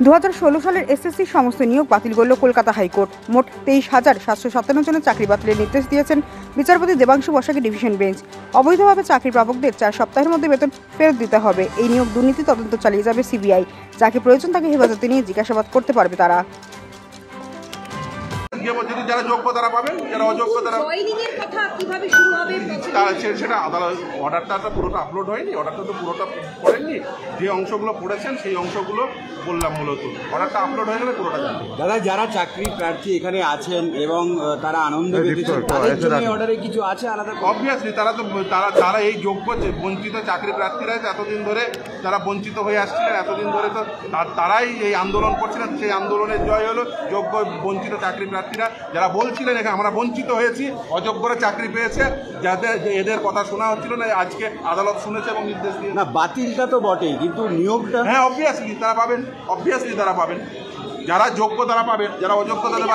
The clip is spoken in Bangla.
2016 সালের এসএসসি সমস্ত নিয়োগ বাতিল করল কলকাতা হাইকোর্ট। মোট 23,757 জনের চাকরি বাতিলের নির্দেশ দিয়েছেন বিচারপতি দেবাংশু বসাকের ডিভিশন বেঞ্চ। অবৈধভাবে চাকরি প্রাপকদের 4 সপ্তাহের মধ্যে বেতন ফেরত দিতে হবে। এই নিয়োগ দুর্নীতি তদন্ত চালিয়ে যাবে সিবিআই। যাকে প্রয়োজন তাকে হেফাজতে নিয়ে জিজ্ঞাসাবাদ করতে পারবে তারা। যারা যোগ্য তারা পাবেন, যারা অযোগ্য তারা সেটা আদালত অর্ডারটা পুরোটা আপলোড হয়নি, অর্ডারটা তো পুরোটা পড়েননি, যে অংশগুলো পড়েছেন সেই অংশগুলো বললাম। মূলত অর্ডারটা আপলোড হয়ে গেলে পুরোটা জানবে। দাদা, যারা চাকরি প্রার্থী এখানে আছেন এবং তারা আনন্দ পেয়েছেন, তাদের জন্য অর্ডারে কিছু আছে আলাদা? অবভিয়াসলি তারা এই যোগ্য বঞ্চিত চাকরি প্রার্থীরা এতদিন ধরে তারা বঞ্চিত হয়ে আসছিলেন, এতদিন ধরে তো তারাই এই আন্দোলন করছিলেন। সেই আন্দোলনের জয় হলো যোগ্য বঞ্চিত চাকরি প্রার্থীরা, যারা বলছিলেন এখানে আমরা বঞ্চিত হয়েছি, অযোগ্যরা চাকরি পেয়েছে, যাদের এদের কথা শোনা হচ্ছিল না, আজকে আদালত শুনেছে এবং নির্দেশ দিয়েছে। না, বাতিলটা তো বটেই, কিন্তু নিয়োগটা? হ্যাঁ, অবভিয়াসলি তারা পাবেন, যারা যোগ্য তারা পাবেন, যারা অযোগ্য তাদের